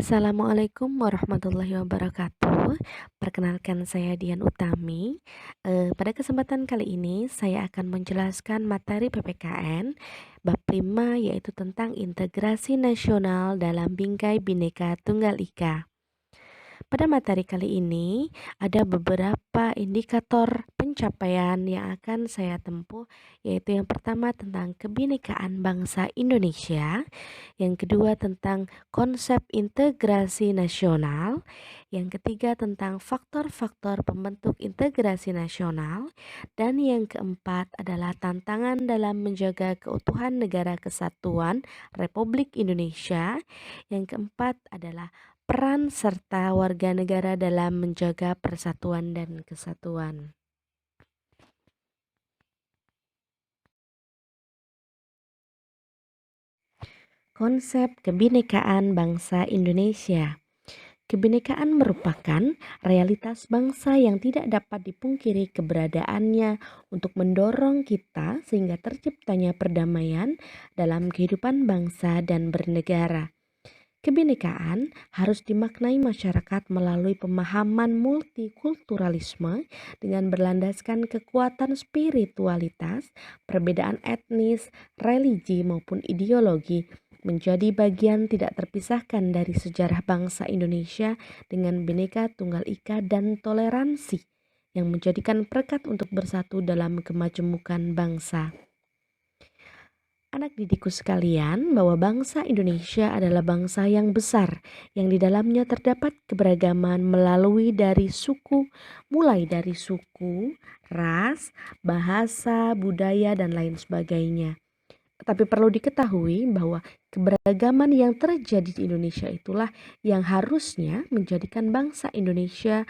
Assalamualaikum warahmatullahi wabarakatuh. Perkenalkan saya Dian Utami. Pada kesempatan kali ini saya akan menjelaskan materi PPKN bab 5 yaitu tentang integrasi nasional dalam bingkai Bhinneka Tunggal Ika. Pada materi kali ini, ada beberapa indikator pencapaian yang akan saya tempuh, yaitu yang pertama tentang kebinekaan bangsa Indonesia, yang kedua tentang konsep integrasi nasional, yang ketiga tentang faktor-faktor pembentuk integrasi nasional, dan yang keempat adalah tantangan dalam menjaga keutuhan negara kesatuan Republik Indonesia, yang keempat adalah peran serta warga negara dalam menjaga persatuan dan kesatuan. Konsep kebinekaan bangsa Indonesia. Kebinekaan merupakan realitas bangsa yang tidak dapat dipungkiri keberadaannya untuk mendorong kita sehingga terciptanya perdamaian dalam kehidupan bangsa dan bernegara. Kebinekaan harus dimaknai masyarakat melalui pemahaman multikulturalisme dengan berlandaskan kekuatan spiritualitas, perbedaan etnis, religi maupun ideologi menjadi bagian tidak terpisahkan dari sejarah bangsa Indonesia dengan Bhinneka Tunggal Ika dan toleransi yang menjadikan perekat untuk bersatu dalam kemajemukan bangsa. Anak didikku sekalian, bahwa bangsa Indonesia adalah bangsa yang besar, yang di dalamnya terdapat keberagaman mulai dari suku, ras, bahasa, budaya, dan lain sebagainya. Tapi perlu diketahui bahwa keberagaman yang terjadi di Indonesia itulah yang harusnya menjadikan bangsa Indonesia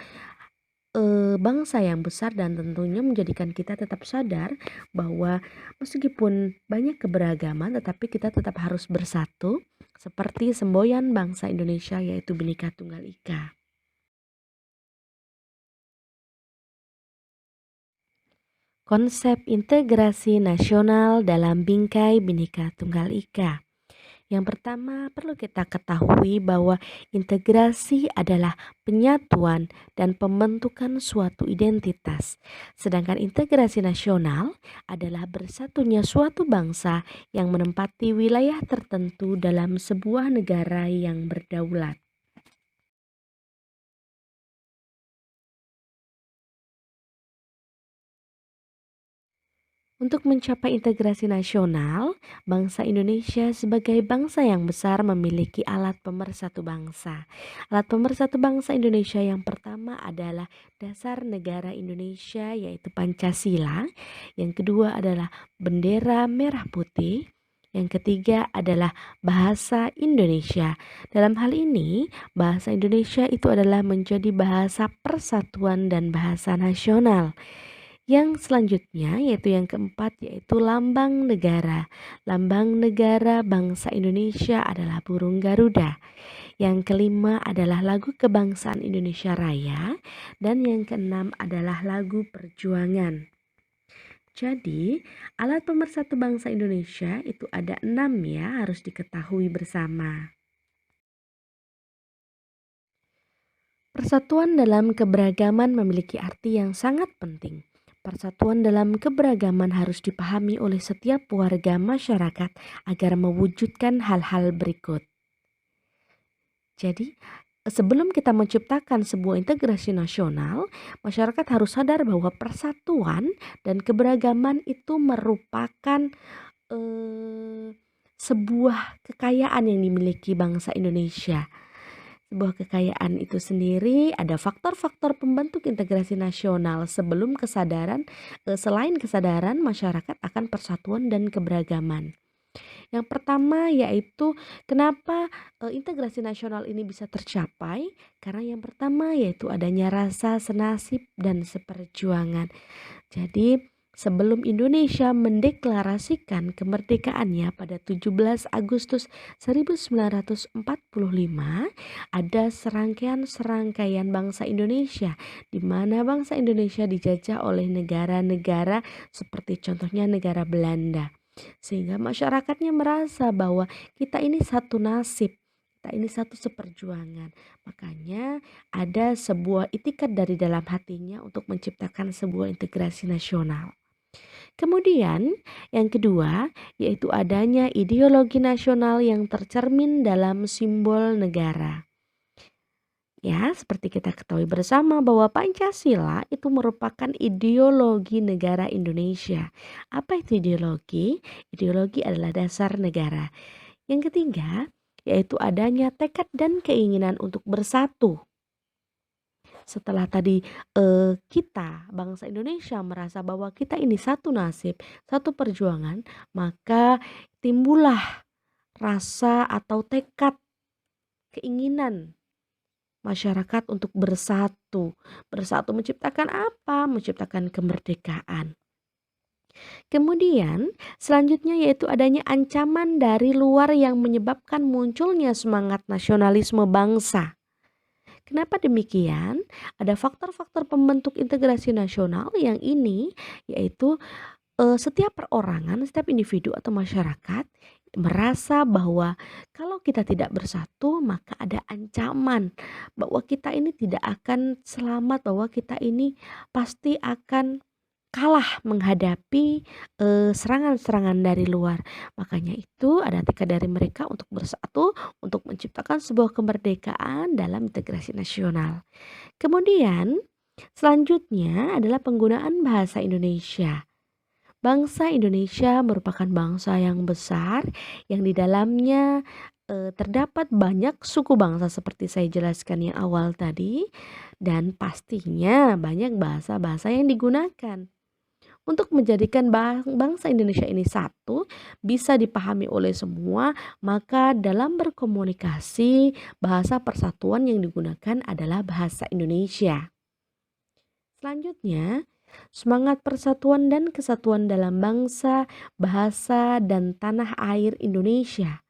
bangsa yang besar dan tentunya menjadikan kita tetap sadar bahwa meskipun banyak keberagaman tetapi kita tetap harus bersatu seperti semboyan bangsa Indonesia yaitu Bhinneka Tunggal Ika. Konsep integrasi nasional dalam bingkai Bhinneka Tunggal Ika. Yang pertama, perlu kita ketahui bahwa integrasi adalah penyatuan dan pembentukan suatu identitas. Sedangkan integrasi nasional adalah bersatunya suatu bangsa yang menempati wilayah tertentu dalam sebuah negara yang berdaulat. Untuk mencapai integrasi nasional, bangsa Indonesia sebagai bangsa yang besar memiliki alat pemersatu bangsa. Alat pemersatu bangsa Indonesia yang pertama adalah dasar negara Indonesia yaitu Pancasila. Yang kedua adalah bendera merah putih. Yang ketiga adalah bahasa Indonesia. Dalam hal ini, bahasa Indonesia itu adalah menjadi bahasa persatuan dan bahasa nasional. Yang selanjutnya yaitu yang keempat yaitu lambang negara. Lambang negara bangsa Indonesia adalah burung Garuda. Yang kelima adalah lagu kebangsaan Indonesia Raya. Dan yang keenam adalah lagu perjuangan. Jadi alat pemersatu bangsa Indonesia itu ada 6 ya, harus diketahui bersama. Persatuan dalam keberagaman memiliki arti yang sangat penting. Persatuan dalam keberagaman harus dipahami oleh setiap warga masyarakat agar mewujudkan hal-hal berikut. Jadi, sebelum kita menciptakan sebuah integrasi nasional, masyarakat harus sadar bahwa persatuan dan keberagaman itu merupakan sebuah kekayaan yang dimiliki bangsa Indonesia. Sebuah kekayaan itu sendiri ada faktor-faktor pembentuk integrasi nasional selain kesadaran masyarakat akan persatuan dan keberagaman. Yang pertama yaitu kenapa integrasi nasional ini bisa tercapai? Karena yang pertama yaitu adanya rasa senasib dan seperjuangan. Jadi sebelum Indonesia mendeklarasikan kemerdekaannya pada 17 Agustus 1945, ada serangkaian bangsa Indonesia di mana bangsa Indonesia dijajah oleh negara-negara seperti contohnya negara Belanda. Sehingga masyarakatnya merasa bahwa kita ini satu nasib. Kita ini satu seperjuangan. Makanya ada sebuah itikat dari dalam hatinya untuk menciptakan sebuah integrasi nasional. Kemudian yang kedua yaitu adanya ideologi nasional yang tercermin dalam simbol negara. Ya, seperti kita ketahui bersama bahwa Pancasila itu merupakan ideologi negara Indonesia. Apa itu ideologi? Ideologi adalah dasar negara. Yang ketiga, yaitu adanya tekad dan keinginan untuk bersatu. Setelah tadi kita, bangsa Indonesia merasa bahwa kita ini satu nasib, satu perjuangan, maka timbullah rasa atau tekad, keinginan masyarakat untuk bersatu. Bersatu menciptakan apa? Menciptakan kemerdekaan. Kemudian selanjutnya yaitu adanya ancaman dari luar yang menyebabkan munculnya semangat nasionalisme bangsa. Kenapa demikian? Ada faktor-faktor pembentuk integrasi nasional yang ini yaitu setiap perorangan, setiap individu atau masyarakat merasa bahwa kalau kita tidak bersatu maka ada ancaman bahwa kita ini tidak akan selamat, bahwa kita ini pasti akan kalah menghadapi serangan-serangan dari luar. Makanya itu ada tekad dari mereka untuk bersatu untuk menciptakan sebuah kemerdekaan dalam integrasi nasional. Kemudian selanjutnya adalah penggunaan bahasa Indonesia. Bangsa Indonesia merupakan bangsa yang besar yang di dalamnya terdapat banyak suku bangsa seperti saya jelaskan yang awal tadi, dan pastinya banyak bahasa-bahasa yang digunakan. Untuk menjadikan bangsa Indonesia ini satu, bisa dipahami oleh semua, maka dalam berkomunikasi bahasa persatuan yang digunakan adalah bahasa Indonesia. Selanjutnya, semangat persatuan dan kesatuan dalam bangsa, bahasa, dan tanah air Indonesia.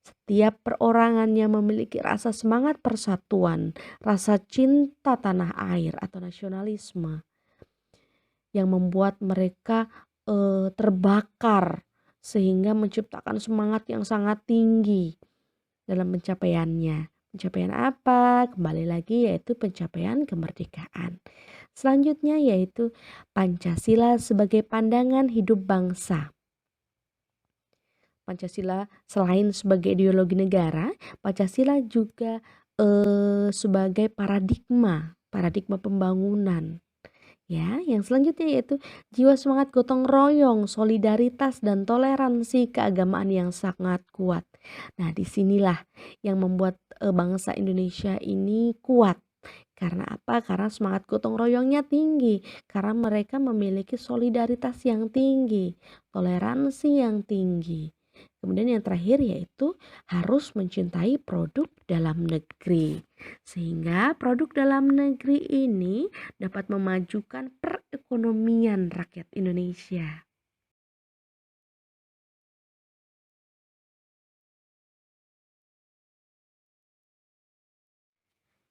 Setiap perorangannya memiliki rasa semangat persatuan, rasa cinta tanah air atau nasionalisme yang membuat mereka terbakar sehingga menciptakan semangat yang sangat tinggi dalam pencapaiannya. Pencapaian apa? Kembali lagi yaitu pencapaian kemerdekaan. Selanjutnya yaitu Pancasila sebagai pandangan hidup bangsa. Pancasila selain sebagai ideologi negara, Pancasila juga sebagai paradigma pembangunan. Ya, yang selanjutnya yaitu jiwa semangat gotong royong, solidaritas dan toleransi keagamaan yang sangat kuat. Nah, disinilah yang membuat bangsa Indonesia ini kuat. Karena apa? Karena semangat gotong royongnya tinggi, karena mereka memiliki solidaritas yang tinggi, toleransi yang tinggi. Kemudian yang terakhir yaitu harus mencintai produk dalam negeri. Sehingga produk dalam negeri ini dapat memajukan perekonomian rakyat Indonesia.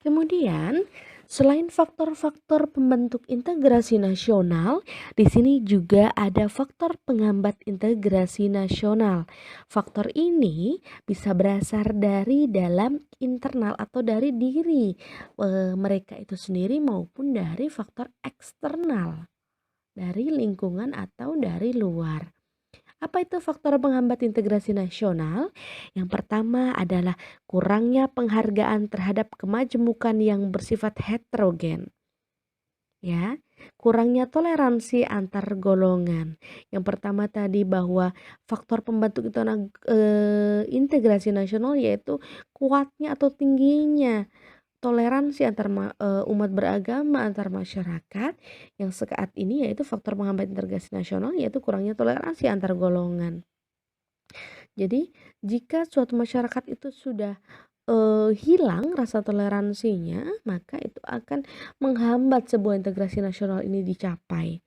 Kemudian, selain faktor-faktor pembentuk integrasi nasional, di sini juga ada faktor penghambat integrasi nasional. Faktor ini bisa berasal dari dalam internal atau dari diri mereka itu sendiri maupun dari faktor eksternal, dari lingkungan atau dari luar. Apa itu faktor penghambat integrasi nasional? Yang pertama adalah kurangnya penghargaan terhadap kemajemukan yang bersifat heterogen. Ya, kurangnya toleransi antar golongan. Yang pertama tadi bahwa faktor pembentuk itu integrasi nasional yaitu kuatnya atau tingginya toleransi antar umat beragama, antar masyarakat. Yang saat ini yaitu faktor penghambat integrasi nasional yaitu kurangnya toleransi antar golongan. Jadi jika suatu masyarakat itu sudah hilang rasa toleransinya, maka itu akan menghambat sebuah integrasi nasional ini dicapai.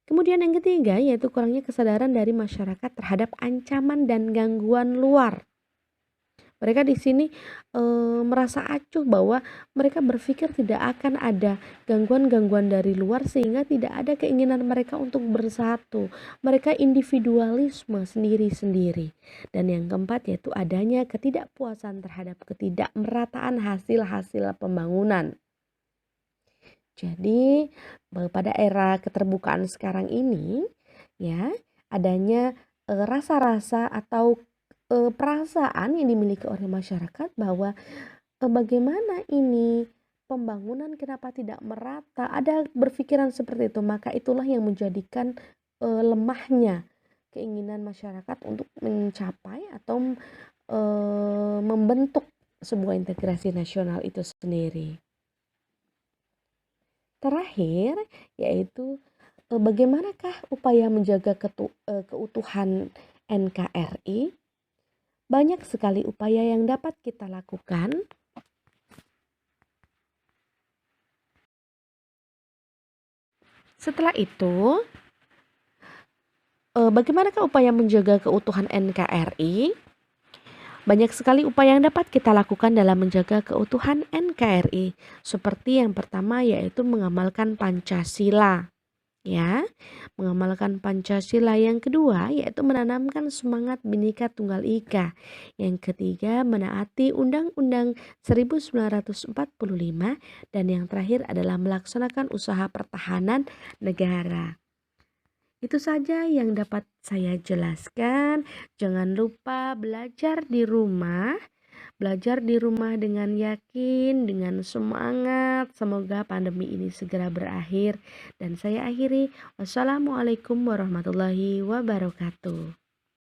Kemudian yang ketiga yaitu kurangnya kesadaran dari masyarakat terhadap ancaman dan gangguan luar. Mereka di sini merasa acuh bahwa mereka berpikir tidak akan ada gangguan-gangguan dari luar sehingga tidak ada keinginan mereka untuk bersatu. Mereka individualisme sendiri-sendiri. Dan yang keempat yaitu adanya ketidakpuasan terhadap ketidakmerataan hasil-hasil pembangunan. Jadi pada era keterbukaan sekarang ini ya adanya rasa-rasa atau perasaan yang dimiliki oleh masyarakat bahwa bagaimana ini pembangunan kenapa tidak merata, ada berpikiran seperti itu, maka itulah yang menjadikan lemahnya keinginan masyarakat untuk mencapai atau membentuk sebuah integrasi nasional itu sendiri. Terakhir yaitu bagaimanakah upaya menjaga keutuhan NKRI? Banyak sekali upaya yang dapat kita lakukan. Setelah itu, bagaimanakah upaya menjaga keutuhan NKRI? Banyak sekali upaya yang dapat kita lakukan dalam menjaga keutuhan NKRI. Seperti yang pertama yaitu mengamalkan Pancasila. Ya, mengamalkan Pancasila. Yang kedua yaitu menanamkan semangat Bhinneka Tunggal Ika. Yang ketiga menaati Undang-Undang 1945 dan yang terakhir adalah melaksanakan usaha pertahanan negara. Itu saja yang dapat saya jelaskan. Jangan lupa belajar di rumah. Belajar di rumah dengan yakin, dengan semangat. Semoga pandemi ini segera berakhir. Dan saya akhiri. Wassalamualaikum warahmatullahi wabarakatuh.